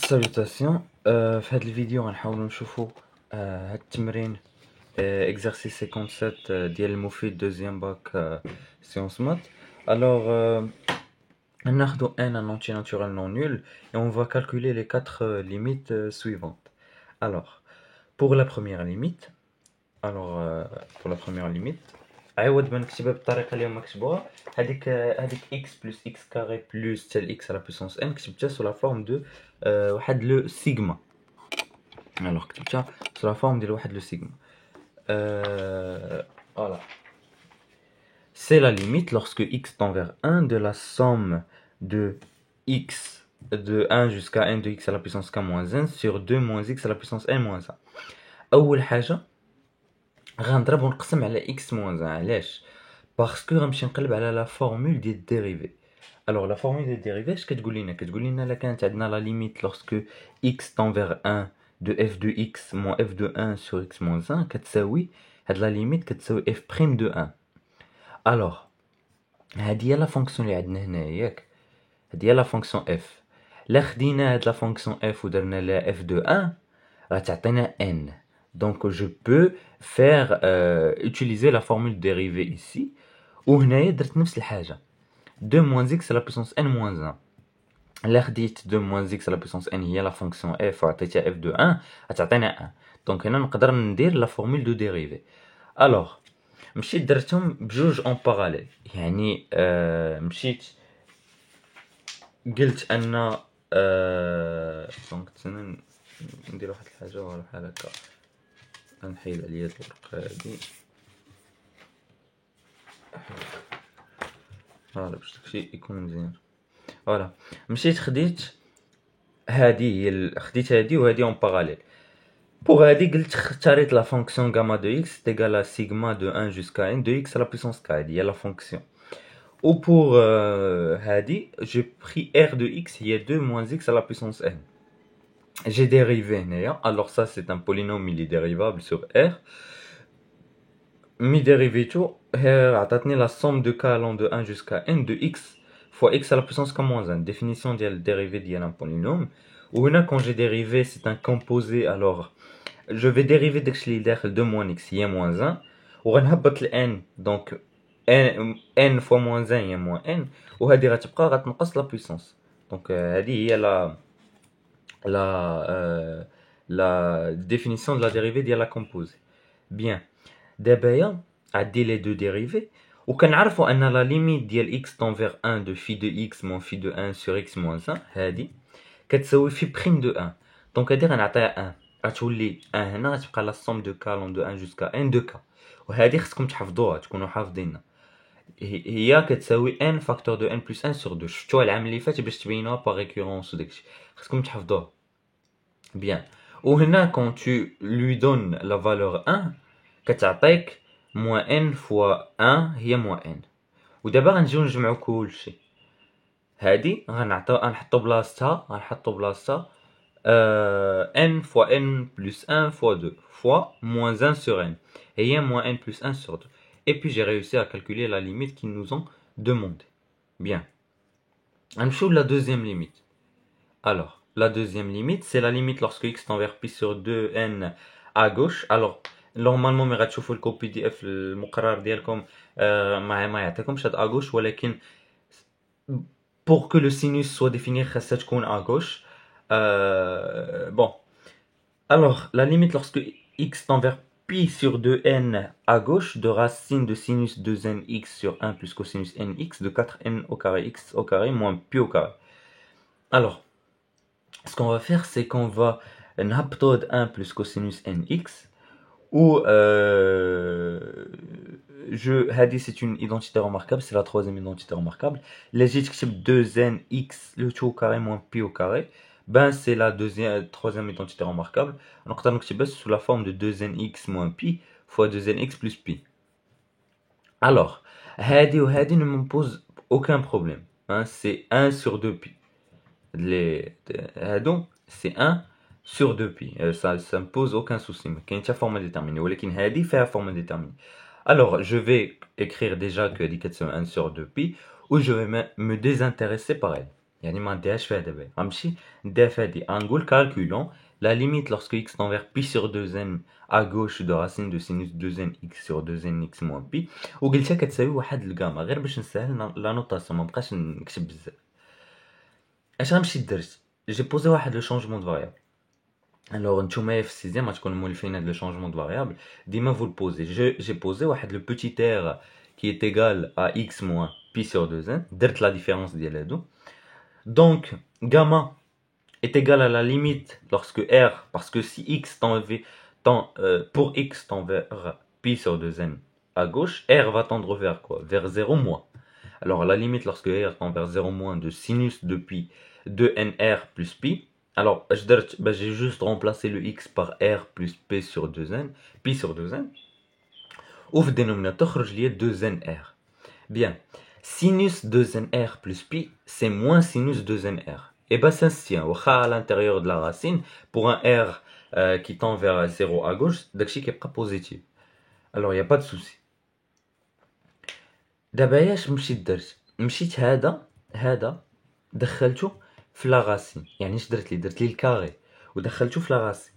Salutations. في هذه الفيديو غنحاولوا نشوفوا هذا التمرين exercice 57 ديال المفيد deuxième bac sciences maths. Alors ناخذوا un entier naturel non nul et on va calculer les quatre limites suivantes. Alors pour la première limite, عوض ما نكتبها بالطريقه اللي هما كتبوها هذيك x plus x carré plus tel x à la puissance n كتبتها sous la forme de واحد لو سيغما. alors كتبتها sous la forme ديال واحد لو سيغما. voilà, c'est la limite lorsque x tend vers 1 de la somme de x de 1 jusqu'à n de x à la puissance k moins 1 sur 2 moins x à la puissance n moins 1. اول حاجه غنضرب ونقسم على x moins 1. علاش؟ باسكو غنمشي نقلب على لا فورمول ديال الديريفي. alors la formule des dérivés اش كتقول لنا الا كانت عندنا la limite lorsque x tend vers 1 de f de x moins f de 1 sur x moins 1 كتساوي هاد la limite كتساوي f prime de 1. alors هادي هي لا فونكسيون اللي عندنا هنا ياك، هادي هي لا فونكسيون f. لا خدينا هاد لا فونكسيون f ودرنا لها f de 1 غتعطينا n. donc je peux faire utiliser la formule dérivée ici. وهنايا درت نفس الحاجه 2 moins x à la puissance n moins 1. لا خديت 2 moins x à la puissance n هي لا فونكسيون f وعطيتها f de 1 غتعطينا 1. دونك هنا نقدر ندير لا فورمول دو ديريفي. الوغ مشيت درتهم بجوج اون باراليل، يعني مشيت قلت ان دونك تسنى ندير واحد الحاجه ولا بحال هكا غنحيد عليا الورقه هادي فوالا باش داكشي يكون مزيان. فوالا مشيت خديت هادي خديت هادي وهادي اون باراليل. pour هادي قلت اختاريت لا فونكسيون غاما دو x égale à sigma de 1 jusqu'à n de x à la puissance k. هادي هي لا فونكسيون. و pour هادي j'ai pris r de x هي 2 moins x à la puissance n. j'ai dérivé هنايا. alors ça c'est un polynôme il est dérivable sur r. مي ديريفيتو عطاتني لا somme de k allant de 1 jusqu'à n de x fois x à la puissance k moins 1. définition ديال الديريفي ديال un polynôme. وهنا quand j'ai dérivé c'est un composé. alors je vais dériver داكشي اللي داخل 2 moins x هي moins 1 وغنهبط ل n donc n fois moins 1 هي moins n وهذه غتبقى غتنقص لا puissance. donc هذه هي la définition de la dérivée ديال la composé. bien دابا عندي لي دو ديريفي وكنعرفوا ان لا ليميت ديال x tend vers 1 de phi de x moins phi de 1 sur x moins 1 هادي كتساوي phi prime de 1. دونك هادي غنعطيها 1 غتولي 1 هنا غتبقى لا somme de k allant de 1 jusqu'à n de k. وهادي خصكم تحفظوها تكونوا حافظينها. هي كتساوي n facteur de n plus 1 sur 2. شفتوها العام اللي فات باش تبينوها باغ ريكورونس وداكشي خصكم تحفظوها. bien وهنا quand tu lui donnes la valeur 1 كتعطيك moins n fois 1 هي moins n. ودابا غنجيو نجمعو كلشي. هادي غنحطو بلاصتها n fois n plus 1 fois 2 fois moins 1 sur n هي moins n plus 1 sur 2. et puis j'ai réussi à calculer la limite qu'ils nous ont demandé. bien غنمشيو la deuxième limite. alors la deuxième limite c'est la limite lorsque x tend vers pi sur 2n à gauche. alors normalement ملي غتشوفوا الكوبي دي اف المقرر ديالكم ما يعطيكمش هاد à gauche ولكن pour que le sinus soit défini خاصها تكون à gauche. bon alors la limite lorsque x tend vers pi sur 2n à gauche de racine de sinus 2nx sur 1 plus cosinus nx de 4n au carré x au carré moins pi au carré. alors ce qu'on va faire c'est qu'on va نهبطو 1 plus cosinus nx ou هذه c'est une identité remarquable, c'est la troisième identité remarquable. les جيت تكتب 2nx le tout au carré moins pi au carré ben c'est la troisième identité remarquable. نقدر نكتبها sous la forme de 2nx moins pi fois 2nx plus pi. alors هذه وهذه ne me pose aucun problème, hein, c'est 1 sur 2 pi. هادو c'est 1 sur 2 pi. ça me pose aucun souci. ما كاين حتى forme déterminée ولكن هذه فيها forme déterminée. alors je vais écrire déjà que هذه كتساوي 1 sur 2 pi ou je vais me désintéresser par elle. يعني ما نديهاش فيها دابا غنمشي نديها فيها دي غنقول calculons la limite lorsque x tend vers pi sur 2n à gauche de racine de sinus 2n x sur 2n x moins pi وقلتها كتساوي واحد الجاما غير باش نسهل لا نوطاسيون ما بقاش نكتب بزاف. اش غنمشي درت جي بوزي واحد لو شونجمون دو فاريابل. Alors, نتوما في السيزيام غتكونوا مولفين هاد لو شونجمون دو فاريابل ديما vous le posez. J'ai posé واحد le petit r qui est égal à x moins pi sur 2n درت la différence ديال هادو. Donc, gamma est égal à la limite lorsque r, parce que si x pour x tend vers pi sur 2n à gauche, r va tendre vers quoi? Vers 0 moins. Alors, la limite lorsque r tend vers 0 moins de sinus de pi de nr plus pi. Alors, j'ai juste remplacé le x par r plus p sur 2n, pi sur 2n. Ou le dénominateur, خرج لي 2nr. Bien. Sinus 2nr plus pi, c'est moins sinus 2nr. Et bien ça se tient. À l'intérieur de la racine, pour un r qui tend vers 0 à gauche, داكشي كيبقى positif. Alors, il n'y a pas de souci. دابا اش مشيت درت؟ مشيت هذا دخلته في لا راسين. يعني اش درت لي الكاري ودخلته في لا راسين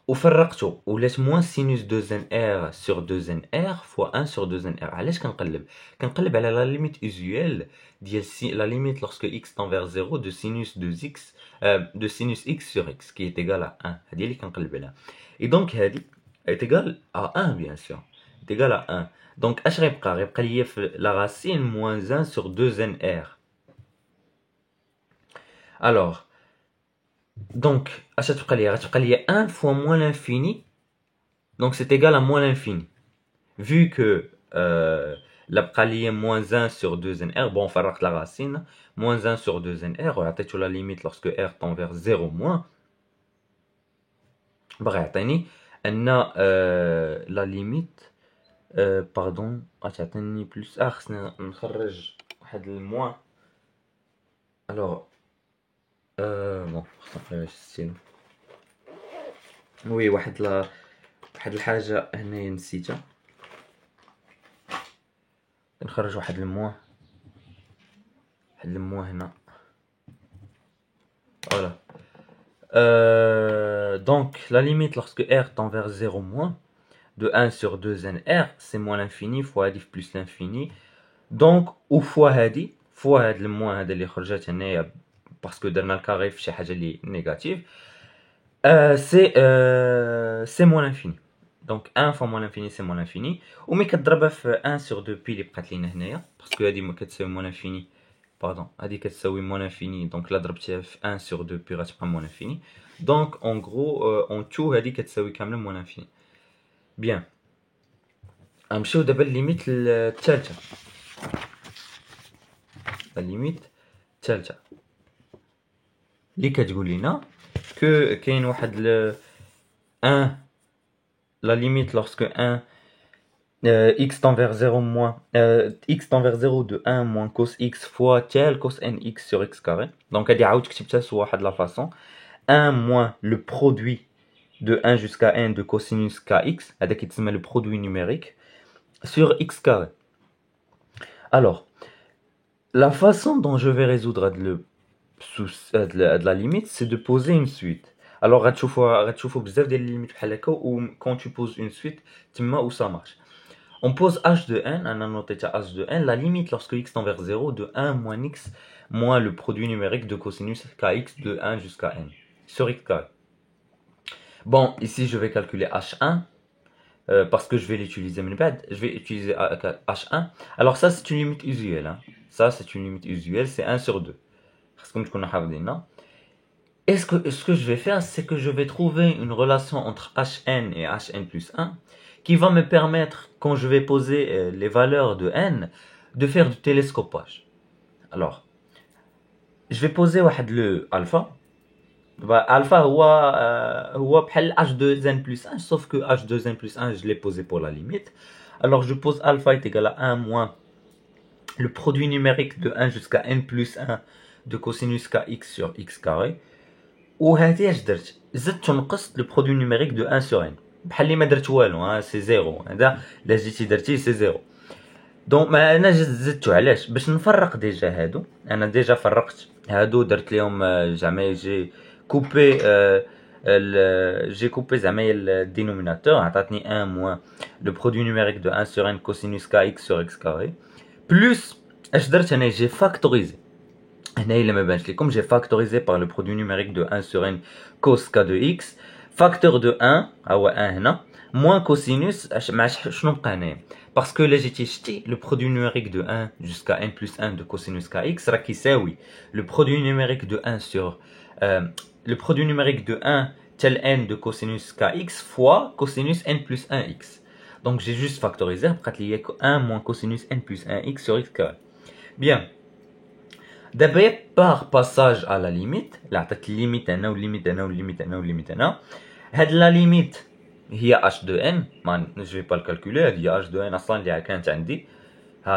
وفرقته ولات موان سينوس 2nr sur 2nr fois 1 sur 2nr. علاش كنقلب على لا ليميت اوزويل ديال لا ليميت lorsque x tend vers 0 de sinus 2x de sinus x sur x qui est égal à 1. هذه اللي كنقلب عليها. Et donc هذه est égal à 1 bien sûr. est égal à 1. Donc اش غيبقى ليا في la racine moins 1 sur 2nr. Alors donc, اش غتبقى ليا 1 fois moins l'infini. Donc c'est égal à moins l'infini. Vu que la بقى ليا moins 1 sur 2nr, bon فرقت la racine, moins 1 sur 2nr, وعطيتو la limite lorsque r tend vers 0 moins. بغا يعطيني ان la limite pardon غتعطيني بلس خصني نخرج واحد الموان. alors bon خصنا ستيلو وي واحد الحاجه هنايا نسيتها. نخرج واحد الموان هنا voilà. Donc la limite lorsque r tend vers 0 moins de 1 sur 2nr, c'est moins l'infini fois هادي plus l'infini. Donc ou fois هاد الموان هذا اللي خرجت هنايا باسكو درنا الكاري في شي حاجه اللي نيجاتيف. c'est moins l'infini. Donc 1 fois moins l'infini c'est moins l'infini. ومي كتضربها في 1 sur 2 pi اللي بقات لينا هنايا باسكو هادي ما كتساوي moins l'infini. Pardon, هادي كتساوي moins l'infini. Donc لا ضربتيها في 1 sur 2 pi غتبقى moins l'infini. Donc en gros en tout هادي كتساوي كامله moins l'infini. Bien. غنمشيو دابا لليميت الثالثه. الليميت الثالثه اللي كتقول لنا que كاين واحد 1 la limite lorsque 1 x tend vers 0 moins x tend vers 0 de 1 moins cos x fois tel cos nx sur x carré. Donc هادي عاود كتبتها سوا واحد لا فاصون 1 moins le produit de 1 jusqu'à n de cosinus kx هذا كيتسمى le produit numérique sur x carré. Alors la façon dont je vais résoudre de la limite, c'est de poser une suite. Alors غتشوفوا بزاف ديال الليميت بحال هكا و quand tu poses une suite تما où ça marche. On pose h de n, on a noté h de n, la limite lorsque x tend vers 0 de 1 moins x moins le produit numérique de cosinus kx de 1 jusqu'à n sur x carré. Bon, ici je vais calculer h1 parce que je vais l'utiliser je vais utiliser h1. Alors ça c'est une limite usuelle, hein. Ça c'est une limite usuelle, c'est 1 sur 2. Et ce que je vais faire, c'est que je vais trouver une relation entre hn et hn plus 1 qui va me permettre, quand je vais poser les valeurs de n, de faire du télescopage. Alors, je vais poser le alpha. Alpha هو بحال h2n plus 1, sauf que h2n plus 1, je l'ai posé pour la limite. Alors, je pose alpha est égal à 1 moins le produit numérique de 1 jusqu'à n plus 1 de cosinus kx sur x carré. وهذه اش درت زدت نقصت le produit numérique de 1 sur n بحال اللي ما درت والو. سي 0 هذا الا جيتي درتيه سي 0. دونك ما انا زدتو علاش باش نفرق ديجا هادو. انا ديجا فرقت هادو درت لهم زعما يجي كوبي j'ai coupé زعما le dénominateur عطاتني 1 moins le produit numérique de 1 sur n cosinus kx sur x carré plus اش درت انا j'ai factorisé هنايا اللي ما بانش لكم j'ai factorisé par le produit numérique de 1 sur n cos k de x facteur de 1 هو 1 هنا moins cosinus مع شنو بقى هنايا parce que là j'ai jeté le produit numérique de 1 jusqu'à n plus 1 de cosinus kx راه كيساوي le produit numérique de 1 sur le produit numérique de 1 tel n de cosinus kx fois cosinus n plus 1x. Donc j'ai juste factorisé, après il y a 1 moins cosinus n plus 1x sur x carré. Bien. D'abord, par passage à la limite, là, la limite ou limite ou limite ou limite la limite, il y a h de n, je ne vais pas le calculer, il y a h de n, il y a quand عندي,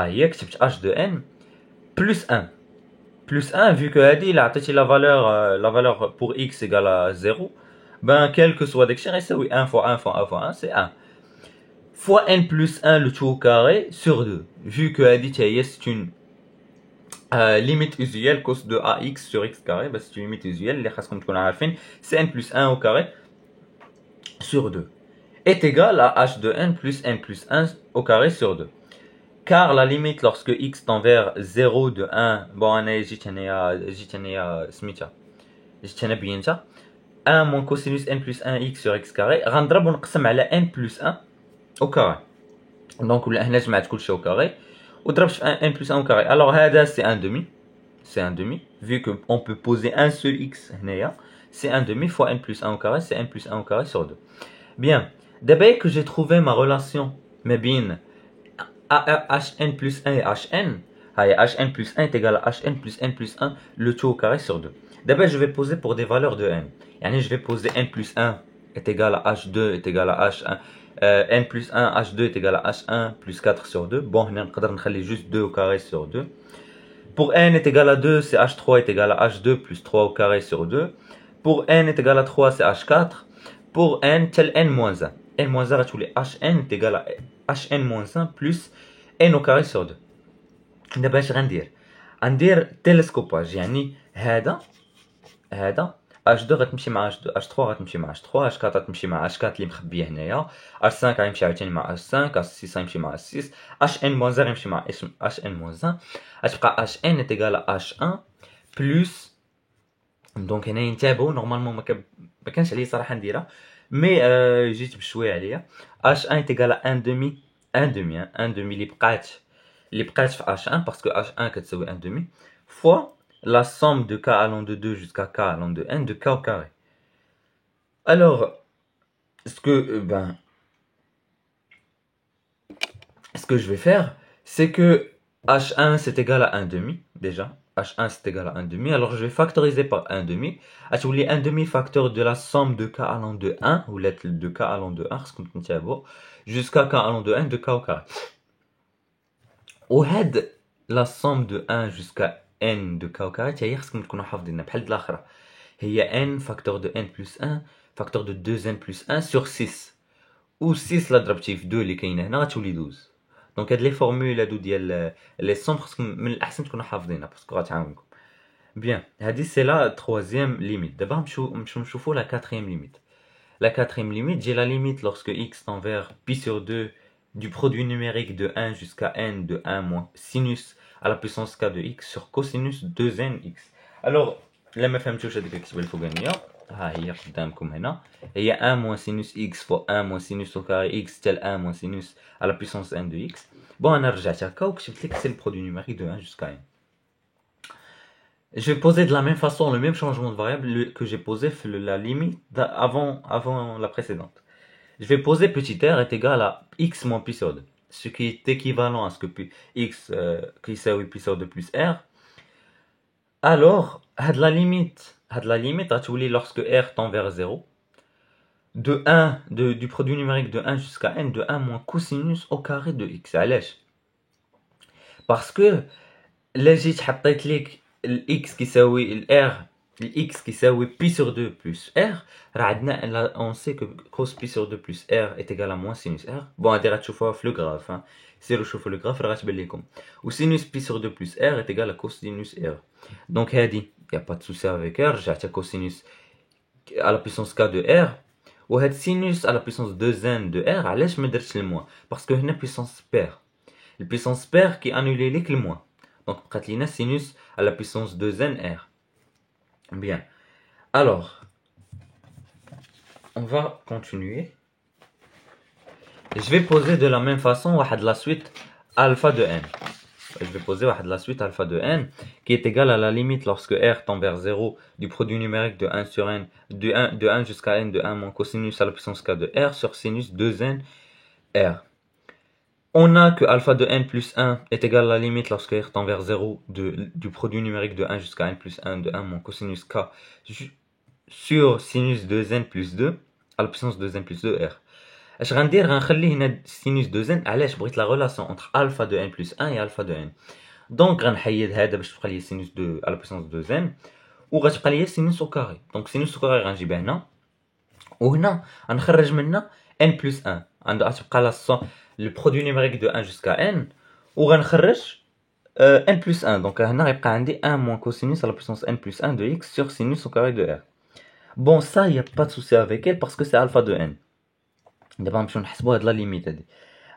il y a h de n plus 1. Plus 1, vu que la valeur pour x égale à 0, ben quel que soit l'extérieur, c'est oui, 1 fois 1 fois 1 fois 1, c'est 1. Fois n plus 1 le tout au carré sur 2. Vu que c'est une limite usuelle cos de ax sur x carré, ben c'est une limite usuelle, c'est n plus 1 au carré sur 2. Est égal à h de n plus 1 au carré sur 2. Car la limite lorsque x tend vers 0 de 1, bon, j'ai 1 moins cosinus n plus 1x sur x carré, غنضرب ونقسم على n plus 1 au carré. Donc ولا هنا جمعت كلشي au carré وضربت في n plus 1 au carré. Alors هذا c'est un demi, c'est un demi, vu que on peut poser un seul x هنايا, c'est un demi fois n plus 1 au carré, c'est n plus 1 au carré sur 2. Bien, d'abord que j'ai trouvé ma relation ما بين hn plus 1 et hn, hn plus 1 est égal à hn plus n plus 1 le tout au carré sur 2. D'abord je vais poser pour des valeurs de n. Je vais poser n plus 1 est égal à h2 est égal à h1, n plus 1 h2 est égal à h1 plus 4 sur 2. Bon, on va juste 2 au carré sur 2. Pour n est égal à 2, c'est h3 est égal à h2 plus 3 au carré sur 2. Pour n est égal à 3, c'est h4. Pour n, tel n moins 1. n moins 1, hn est égal à hn moins 1 plus n au carré sur 2. دابا اش غندير تيلسكوباج يعني هذا h2 غتمشي مع h2 غتمشي مع h3 h4 غتمشي مع h4 اللي مخبيه هنايا h5 غيمشي عاوتاني مع h5 h6 غيمشي مع h6 hn moins 1 غيمشي مع hn moins 1 غتبقى hn est égal à h1 plus دونك هنا ينتبهوا نورمالمون ما كانش عليا صراحه نديرها مي جيت بشويه عليا h1 est égal à 1 demi اللي بقات في h1 parce que h1 كتساوي 1 demi fois la somme de k allant de 2 jusqu'à k allant de n de k au carré. Alors, ce que je vais faire, c'est que h1 c'est égal à 1 demi déjà. h1 c'est égal à 1 demi. Alors je vais factoriser par 1 demi. Je voulais 1 demi facteur de la somme de k allant de 1 ou de k allant de 1 jusqu'à k allant de n de k au carré. وهاد la somme de 1 jusqu'à n de k au carré هي خصكم تكونوا حافظينها بحال الاخرى هي n facteur de n plus 1 facteur de 2n plus 1 sur 6 و 6 لا ضربتي في 2 اللي كاينه هنا غتولي 12. دونك هاد لي فورمول هادو ديال لي سوم خصكم من الاحسن تكونوا حافظينها باسكو غتعاونكم. بيان هادي سي لا 3e limite. دابا نمشيو نشوفوا la 4e limite. La 4e limite, j'ai la limite lorsque x tend vers pi sur 2 du produit numérique de 1 jusqu'à n de 1 moins sinus à la puissance k de x sur cosinus 2nx. Alors, لما فهمتوش هذيك الكتابه الفوقانيه ها هي قدامكم هنا هي 1 moins sinus x fois 1 moins sinus au carré x tel 1 moins sinus à la puissance n de x. Bon, انا رجعت هكا وكتبت لك c'est le produit numérique de 1 jusqu'à n. Je vais poser de la même façon le même changement de variable que j'ai posé la limite avant la précédente. Je vais poser petit r est égal à x moins pi sur 2, ce qui est équivalent à ce que x qui s'appelle pi sur 2 plus r. Alors, la limite lorsque r tend vers 0, du produit numérique de 1 jusqu'à n de 1 moins cosinus au carré de x. Parce que là j'ai حطيت لك x qui s'appelle r x qui s'aoui pi sur 2 plus r, on sait que cos pi sur 2 plus r est égal à moins sinus r. Bon, on va voir le graphe. Hein. Si on chauffe le graphe, ou sinus pi sur 2 plus r est égal à cosinus r. Donc, il n'y a pas de souci avec r. J'ai cosinus à la puissance k de r. Ou sinus à la puissance 2n de r. Allez, je me dis le moins. Parce que c'est puissance paire. La puissance paire qui annule le moins. Donc, on a sinus à la puissance 2n r. Bien. Alors, on va continuer. Je vais poser de la même façon la suite alpha de n. Je vais poser la suite alpha de n qui est égale à la limite lorsque r tend vers 0 du produit numérique de 1 sur n, de 1 jusqu'à n de 1 moins cosinus à la puissance k de r sur sinus 2n r. On a que alpha de n plus 1 est égal à la limite lorsque r tend vers 0 du produit numérique de 1 jusqu'à n plus 1 de 1 moins cosinus k sur sinus 2n plus 2 à la puissance 2n plus 2r. Je vais dire sinus 2n, je vais la relation entre alpha de n plus 1 et alpha de n. Donc, je vais faire sinus 2 à la puissance 2n ou je vais faire sinus au carré. Donc, sinus au carré, je vais faire ou هنا غنخرج منها n plus 1 غتبقى le produit numérique de 1 jusqu'à n وغنخرج n plus 1 donc هنا غيبقى عندي 1 moins cosinus à la puissance n plus 1 de x sur sinus au carré de r. Bon, ça, il n'y a pas de souci avec elle parce que c'est alpha de n. دابا نمشيو نحسبوا هاد لا ليميت هادي.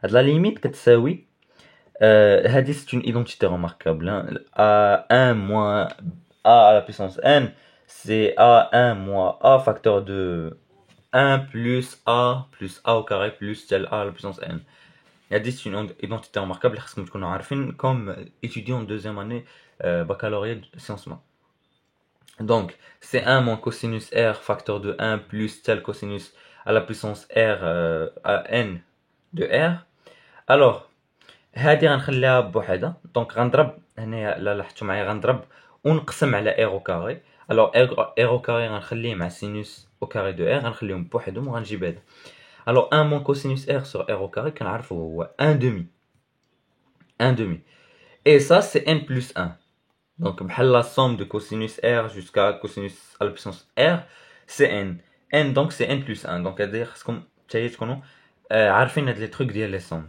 هاد لا ليميت كتساوي هادي c'est une identité remarquable. A 1 moins a à la puissance n, c'est a1 moins a facteur de 1 plus a au carré plus tel a à la puissance n. C'est une identité remarquable comme étudiant en deuxième année baccalauréat de sciences maths. Donc, c'est 1 moins cosinus r facteur de 1 plus tel cosinus à la puissance r à n de r. Alors, هادي غنخليها بوحدها. دونك غنضرب هنايا لا لاحظتوا معايا غنضرب ونقسم على r au carré. Alors, r au carré غنخليه مع sinus au carré de r غنخليهم بوحدهم وغنجيب هذا. Alors 1 moins cosinus r sur r au carré كنعرفو هو 1 demi. 1 demi. Et ça c'est n plus 1. Donc بحال la somme de cosinus r jusqu'à cosinus à la puissance r c'est n. n donc c'est n plus 1. Donc هذا خصكم حتى تكونوا عارفين هاد لي تروك ديال لي سوم.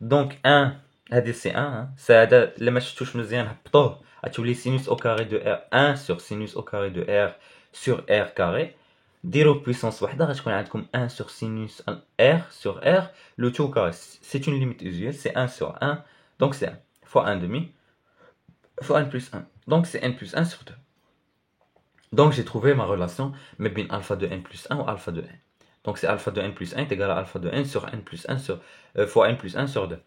Donc 1 هذه c'est 1 هذا الا ما شفتوش مزيان هبطوه غتولي sinus au carré de r 1 sur sinus au carré de r sur r carré. Dire puissance وحده غتكون عندكم 1 sur sinus r sur r le tout au carré. C'est une limite usuelle, c'est 1 sur 1. Donc c'est 1 fois 1 demi fois n plus 1. Donc c'est n plus 1 sur 2. Donc j'ai trouvé ma relation mais bien alpha de n plus 1 ou alpha de n. Donc c'est alpha de n plus 1 est égal à alpha de n sur n plus 1 sur, fois n plus 1 sur 2.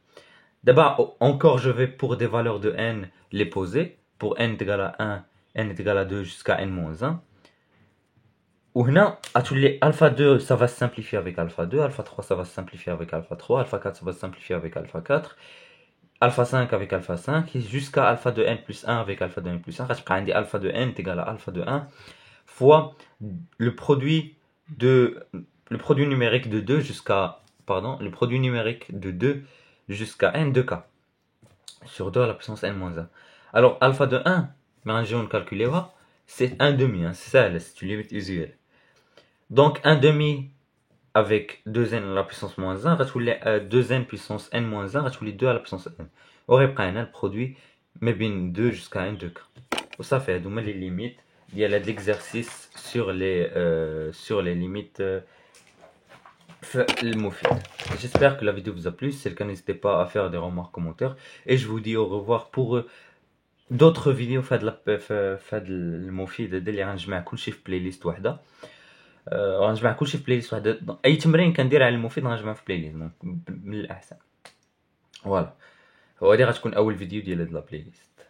D'abord, encore je vais pour des valeurs de n les poser. Pour n est égal à 1, n est égal à 2 jusqu'à n moins 1. Ou هنا alpha 2 ça va se simplifier avec alpha 2, alpha 3 ça va se simplifier avec alpha 3, alpha 4 ça va se simplifier avec alpha 4, alpha 5 avec alpha 5 et jusqu'à alpha de n plus 1 avec alpha de n plus 1. غتبقى عندي alpha de n est égal à alpha de 1 fois le produit numérique de 2 jusqu'à le produit numérique de 2 jusqu'à n de k sur 2 à la puissance n moins 1. Alors alpha de 1 mais on calculer c'est 1 demi, c'est ça, c'est une limite usuelle. Donc 1 demi avec 2n à la puissance moins 1 غتولي 2n puissance n moins 1 غتولي 2 à la puissance n. وغيبقى هنا البرودوي ما بين 2 jusqu'à n de k. وصافي هادو هما لي ليميت ديال هاد l'exercice sur les limites المفيد. J'espère que la vidéo vous a plu. Si c'est le cas, n'hésitez pas à faire des remarques, commentaires et je vous dis au revoir pour d'autres vidéos في هاد المفيد هذا اللي غنجمع كلشي في بلاي ليست وحده. غنجمع كلشي في بلاي ليست وحده. اي تمرين كندير على المفيد غنجمع في بلاي ليست من الاحسن. فوالا هذه غتكون اول فيديو ديال هاد لا بلاي ليست.